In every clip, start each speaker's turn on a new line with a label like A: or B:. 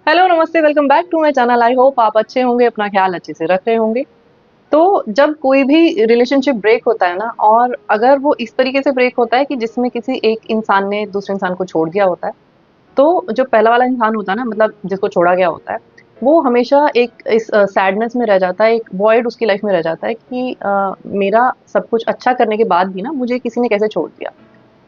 A: Hello नमस्ते, welcome back to my channel. I hope आप अच्छे होंगे, अपना ख्याल अच्छे से रख रहे होंगे। तो जब कोई भी रिलेशनशिप ब्रेक होता है ना, और अगर वो इस तरीके से ब्रेक होता है कि जिसमें किसी एक इंसान ने दूसरे इंसान को छोड़ दिया होता है, तो जो पहला वाला इंसान होता है ना, मतलब जिसको छोड़ा गया होता है, वो हमेशा एक इस सैडनेस में रह जाता है, एक वॉइड उसकी लाइफ में रह जाता है कि मेरा सब कुछ अच्छा करने के बाद भी ना मुझे किसी ने कैसे छोड़ दिया।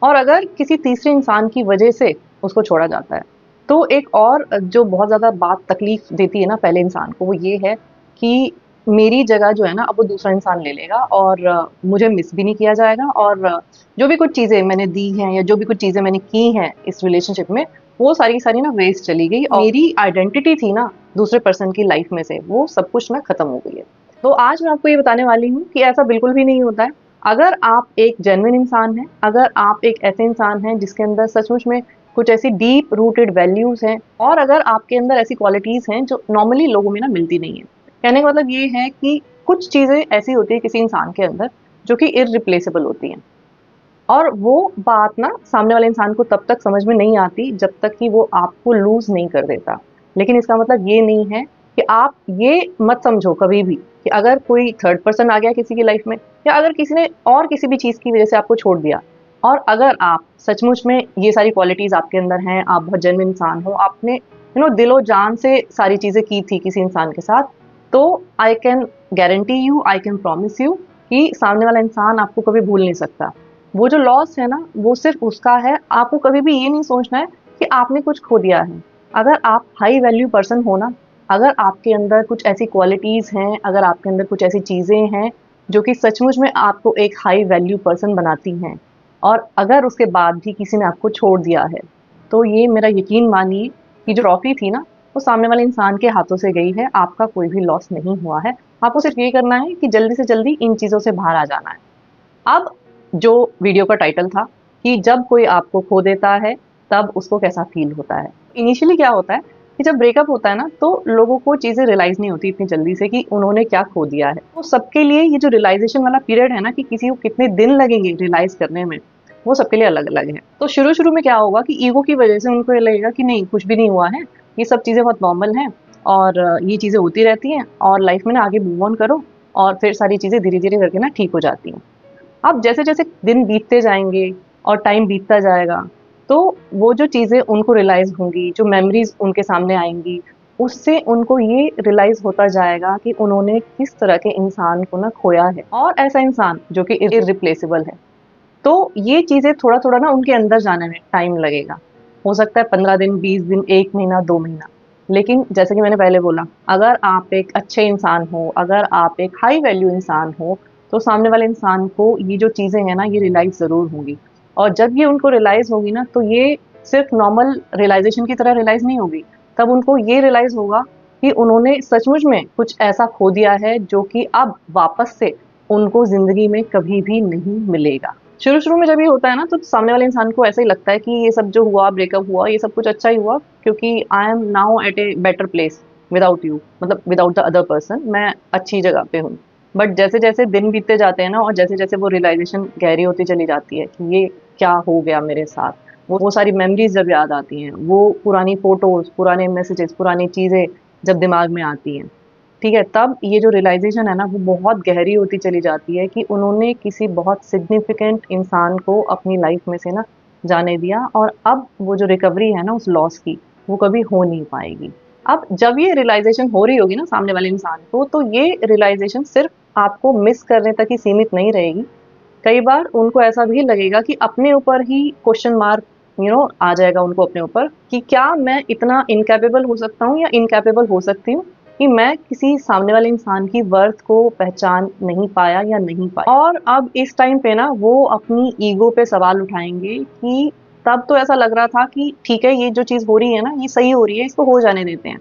A: और अगर किसी तीसरे इंसान की वजह से उसको छोड़ा जाता है, तो एक और जो बहुत ज़्यादा बात तकलीफ़ देती है ना पहले इंसान को, वो ये है कि मेरी जगह जो है ना, अब वो दूसरा इंसान ले लेगा और मुझे मिस भी नहीं किया जाएगा, और जो भी कुछ चीज़ें मैंने दी हैं या जो भी कुछ चीज़ें मैंने की हैं इस रिलेशनशिप में, वो सारी की सारी ना वेस्ट चली गई, और मेरी आइडेंटिटी थी ना दूसरे पर्सन की लाइफ में से, वो सब कुछ ना खत्म हो गई है। तो आज मैं आपको ये बताने वाली हूँ कि ऐसा बिल्कुल भी नहीं होता है। अगर आप एक जेन्युइन इंसान हैं, अगर आप एक ऐसे इंसान हैं जिसके अंदर सचमुच में कुछ ऐसी डीप रूटेड वैल्यूज़ हैं, और अगर आपके अंदर ऐसी क्वालिटीज़ हैं जो नॉर्मली लोगों में ना मिलती नहीं है। कहने का मतलब ये है कि कुछ चीज़ें ऐसी होती है किसी इंसान के अंदर जो कि इर्रिप्लेसेबल होती हैं, और वो बात ना सामने वाले इंसान को तब तक समझ में नहीं आती जब तक कि वो आपको लूज़ नहीं कर देता। लेकिन इसका मतलब ये नहीं है कि आप ये मत समझो कभी भी कि अगर कोई थर्ड पर्सन आ गया किसी की लाइफ में, या अगर किसी ने और किसी भी चीज़ की वज़ह से आपको छोड़ दिया, और अगर आप सचमुच में ये सारी क्वालिटीज़ आपके अंदर हैं, आप बहुत जेन्युइन इंसान हो, आपने दिलो-जान से सारी चीज़ें की थी किसी इंसान के साथ, तो I can guarantee you, I can promise you कि सामने वाला इंसान आपको कभी भूल नहीं सकता। वो जो लॉस है ना, वो सिर्फ़ उसका है, आपको कभी भी ये नहीं सोचना है कि आपने कुछ खो दिया है। अगर आप हाई वैल्यू पर्सन हो ना, अगर आपके अंदर कुछ ऐसी क्वालिटीज़ हैं, अगर आपके अंदर कुछ ऐसी चीज़ें हैं, जो कि सचमुच में आपको एक हाई वैल्यू पर्सन बनाती हैं, और अगर उसके बाद भी किसी ने आपको छोड़ दिया है, तो ये मेरा यकीन मानिए कि जो ट्रॉफ़ी थी ना, वो सामने वाले इंसान के हाथों से गई है, आपका कोई भी लॉस नहीं हुआ है। आपको सिर्फ़ ये करना है कि जल्दी से जल्दी इन चीज़ों से बाहर आ जाना है। अब जो वीडियो का टाइटल था कि जब कोई आपको खो देता है, तब उसको कैसा फ़ील होता है। इनिशियली क्या होता है कि जब ब्रेकअप होता है ना, तो लोगों को चीज़ें रियलाइज़ नहीं होती इतनी जल्दी से कि उन्होंने क्या खो दिया है। तो सबके लिए ये जो रियलाइज़ेशन वाला पीरियड है ना, कि किसी को कितने दिन लगेंगे रियलाइज़ करने में, वो सबके लिए अलग-अलग है। तो शुरू-शुरू में क्या होगा कि ईगो की वज़ह से उनको ये लगेगा कि नहीं, कुछ भी नहीं हुआ है, ये सब चीज़ें बहुत नॉर्मल हैं, और ये चीज़ें होती रहती हैं, और लाइफ़ में ना आगे मूव ऑन करो, और फिर सारी चीज़ें धीरे-धीरे करके ना ठीक हो जाती हैं। अब जैसे-जैसे दिन बीतते जाएँगे और टाइम बीतता जाएगा, तो वो जो चीज़ें उनको रियलाइज़ होंगी, जो मेमोरीज़ उनके सामने आएँगी, उससे उनको ये रियलाइज़ होता जाएगा कि उन्होंने किस तरह के इंसान को ना खोया है, और ऐसा इंसान जो कि इर्रिप्लेसेबल है। तो ये चीज़ें थोड़ा-थोड़ा ना उनके अंदर जाने में टाइम लगेगा। हो सकता है 15 दिन, 20 दिन, 1 महीना, 2 महीना। लेकिन जैसे कि मैंने पहले बोला, अगर आप एक अच्छे इंसान हो, अगर आप एक हाई वैल्यू इंसान हो, तो सामने वाले इंसान को ये जो चीज़ें हैं ना, ये रियलाइज़ ज़रूर होंगी। और जब ये उनको रियलाइज़ होगी ना, तो ये सिर्फ़ नॉर्मल रियलाइज़ेशन की तरह रियलाइज़ नहीं होगी। तब उनको ये रियलाइज़ होगा कि उन्होंने सचमुच में कुछ ऐसा खो दिया है, जो कि अब वापस से उनको ज़िंदगी में कभी भी नहीं मिलेगा। शुरू-शुरू में जब ये होता है ना, तो सामने वाले इंसान को ऐसा ही लगता है कि ये सब जो हुआ, ब्रेकअप हुआ, ये सब कुछ अच्छा ही हुआ, क्योंकि I am now at a better place without you, मतलब विदाउट द अदर पर्सन, मैं अच्छी जगह पे हूँ। बट जैसे-जैसे दिन बीतते जाते हैं ना, और जैसे-जैसे वो रियलाइज़ेशन गहरी होती चली जाती है कि ये क्या हो गया मेरे साथ, वो सारी मेमोरीज़ जब याद आती हैं, वो पुरानी फ़ोटोज़, पुराने मैसेजेस, पुरानी चीज़ें जब दिमाग में आती हैं, ठीक है? तब ये जो रियलाइज़ेशन है ना, वो बहुत गहरी होती चली जाती है कि उन्होंने किसी बहुत सिग्निफ़िकेंट इंसान को अपनी लाइफ़ में से ना जाने दिया, और अब वो जो रिकवरी है ना उस लॉस की, वो कभी हो नहीं पाएगी। अब जब ये रियलाइज़ेशन हो रही होगी ना सामने वाले इंसान को, तो ये रियलाइज़ेशन सिर्फ़ आपको मिस करने तक ही सीमित नहीं रहेगी। कई बार उनको ऐसा भी लगेगा कि अपने ऊपर ही क्वेश्चन मार्क आ जाएगा उनको अपने ऊपर, कि क्या मैं इतना इनकैपेबल हो सकता हूँ या इनकैपेबल हो सकती हूँ कि मैं किसी सामने वाले इंसान की वर्थ को पहचान नहीं पाया या नहीं पाई। और अब इस टाइम पे ना वो अपनी ईगो पे सवाल उठाएँगे कि तब तो ऐसा लग रहा था कि ठीक है, ये जो चीज़ हो रही है ना, ये सही हो रही है, इसको हो जाने देते हैं।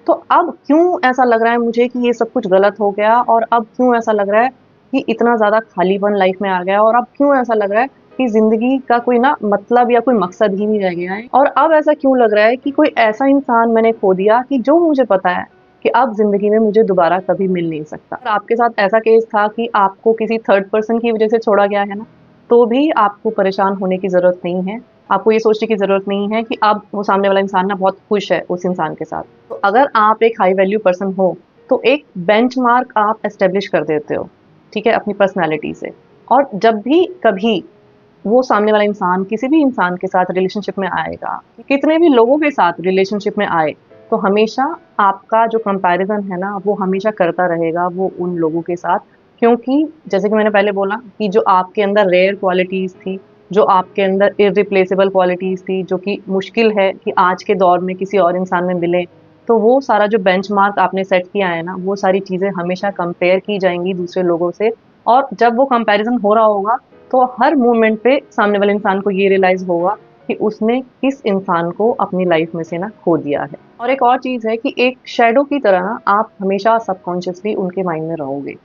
A: तो अब क्यों ऐसा लग रहा है मुझे कि ये सब कुछ गलत हो गया, और अब क्यों ऐसा लग रहा है कि इतना ज़्यादा खालीपन लाइफ़ में आ गया, और अब क्यों ऐसा लग रहा है कि ज़िंदगी का कोई ना मतलब या कोई मकसद ही नहीं रह गया है, और अब ऐसा क्यों लग रहा है कि कोई ऐसा इंसान मैंने खो दिया कि जो मुझे पता है कि अब ज़िंदगी में मुझे दोबारा कभी मिल नहीं सकता। अगर आपके साथ ऐसा केस था कि आपको किसी थर्ड पर्सन की वज़ह से छोड़ा गया है ना, तो भी आपको परेशान होने की ज़रूरत नहीं है। आपको ये सोचने की ज़रूरत नहीं है कि अब वो सामने वाला इंसान ना बहुत खुश है उस इंसान के साथ। तो अगर आप एक हाई वैल्यू पर्सन हो, तो एक बेंचमार्क आप एस्टेब्लिश कर देते हो, ठीक है? अपनी पर्सनैलिटी से। और जब भी कभी वो सामने वाला इंसान किसी भी इंसान के साथ रिलेशनशिप में आएगा, कितने भी लोगों के साथ रिलेशनशिप में आए, तो हमेशा आपका जो कंपैरिज़न है ना, वो हमेशा करता रहेगा वो उन लोगों के साथ। क्योंकि जैसे कि मैंने पहले बोला कि जो आपके अंदर रेयर क्वालिटीज़ थी, जो आपके अंदर इर्रिप्लेसेबल क्वालिटीज़ थी, जो कि मुश्किल है कि आज के दौर में किसी और इंसान में मिले, तो वो सारा जो बेंचमार्क आपने सेट किया है ना, वो सारी चीज़ें हमेशा कंपेयर की जाएँगी दूसरे लोगों से। और जब वो कंपैरिज़न हो रहा होगा, तो हर मोमेंट पे सामने वाले इंसान को ये रियलाइज़ होगा कि उसने किस इंसान को अपनी लाइफ में से ना खो दिया है। और एक और चीज़ है कि एक शैडो की तरह ना आप हमेशा सबकॉन्शियसली उनके माइंड में रहोगे।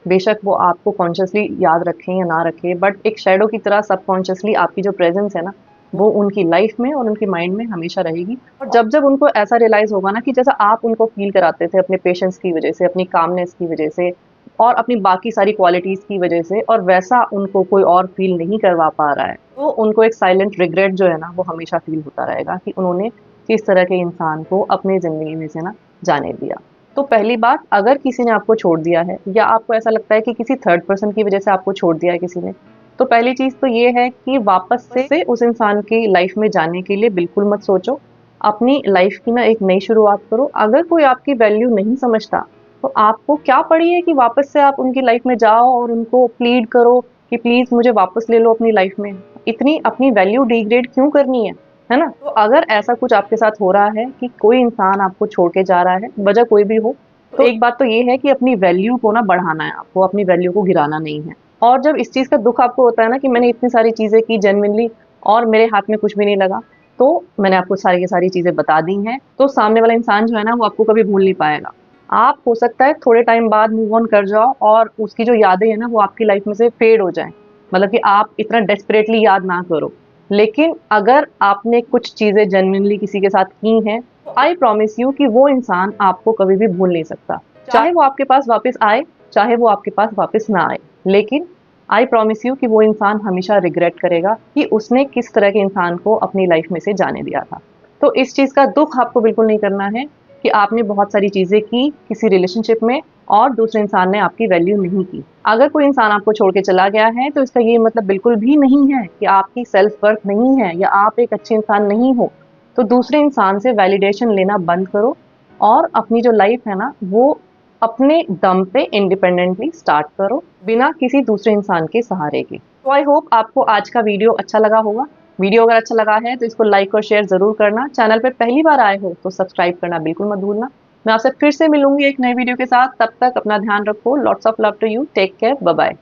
A: बेशक वो आपको कॉन्शियसली याद रखें या ना रखें, बट एक शैडो की तरह सबकॉन्शियसली आपकी जो प्रेज़ेंस है ना, वो उनकी लाइफ में और उनके माइंड में हमेशा रहेगी। और जब-जब उनको ऐसा रियलाइज़ होगा ना कि जैसा आप उनको फ़ील कराते थे अपने पेशेंस की वज़ह से, अपनी कामनेस की वज़ह से और अपनी बाकी सारी क्वालिटीज़ की वज़ह से, और वैसा उनको कोई और फ़ील नहीं करवा पा रहा है, तो उनको एक साइलेंट रिग्रेट जो है ना, वो हमेशा फ़ील होता रहेगा कि उन्होंने किस तरह के इंसान को अपनी ज़िंदगी में से ना जाने दिया। तो पहली बात, अगर किसी ने आपको छोड़ दिया है या आपको ऐसा लगता है कि किसी थर्ड पर्सन की वज़ह से आपको छोड़ दिया है किसी ने, तो पहली चीज़ तो ये है कि वापस से उस इंसान की लाइफ़ में जाने के लिए बिल्कुल मत सोचो। अपनी लाइफ़ की ना एक नई शुरुआत करो। अगर कोई आपकी वैल्यू नहीं समझता, तो आपको क्या पड़ी है कि वापस से आप उनकी लाइफ़ में जाओ और उनको प्लीड करो कि प्लीज़ मुझे वापस ले लो अपनी लाइफ़ में। इतनी अपनी वैल्यू डिग्रेड क्यों करनी है ना? तो अगर ऐसा कुछ आपके साथ हो रहा है कि कोई इंसान आपको छोड़ के जा रहा है, वजह कोई भी हो, तो एक बात तो ये है कि अपनी वैल्यू को ना बढ़ाना है आपको, अपनी वैल्यू को गिराना नहीं है। और जब इस चीज़ का दुःख आपको होता है ना कि मैंने इतनी सारी चीज़ें की जेन्युइनली और मेरे हाथ में कुछ भी नहीं लगा, तो मैंने आपको सारी की सारी चीज़ें बता दी हैं, तो सामने वाला इंसान जो है ना, वो आपको कभी भूल नहीं पाएगा। आप हो सकता है थोड़े टाइम बाद मूव ऑन कर जाओ और उसकी जो यादें हैं ना, वो आपकी लाइफ़ में से फेड हो जाएँ। मतलब कि आप इतना डेस्परेटली याद ना करो। लेकिन अगर आपने कुछ चीज़ें जेन्युइनली किसी के साथ की हैं, तो आई प्रॉमिस यू कि वो इंसान आपको कभी भी भूल नहीं सकता। चाहे वो आपके पास वापस आए, चाहे वो आपके पास वापस ना आए। लेकिन आई प्रॉमिस यू कि वो इंसान हमेशा रिग्रेट करेगा कि उसने किस तरह के इंसान को अपनी लाइफ़ में से जाने दिया था। तो इस चीज़ का दुःख आपको बिल्कुल नहीं करना है कि आपने बहुत सारी चीज़ें की किसी रिलेशनशिप में और दूसरे इंसान ने आपकी वैल्यू नहीं की। अगर कोई इंसान आपको छोड़ के चला गया है, तो इसका ये मतलब बिल्कुल भी नहीं है कि आपकी सेल्फ वर्थ नहीं है या आप एक अच्छे इंसान नहीं हो। तो दूसरे इंसान से वैलिडेशन लेना बंद करो और अपनी जो लाइफ़ है ना, वो अपने दम पे इंडिपेंडेंटली स्टार्ट करो, बिना किसी दूसरे इंसान के सहारे के। तो आई होप आपको आज का वीडियो अच्छा लगा होगा। वीडियो अगर अच्छा लगा है तो इसको लाइक और शेयर ज़रूर करना। चैनल पे पहली बार आए हो तो सब्सक्राइब करना बिल्कुल मत भूलना। मैं आपसे फिर से मिलूँगी एक नए वीडियो के साथ, तब तक अपना ध्यान रखो। Lots of love to you. Take care. Bye bye.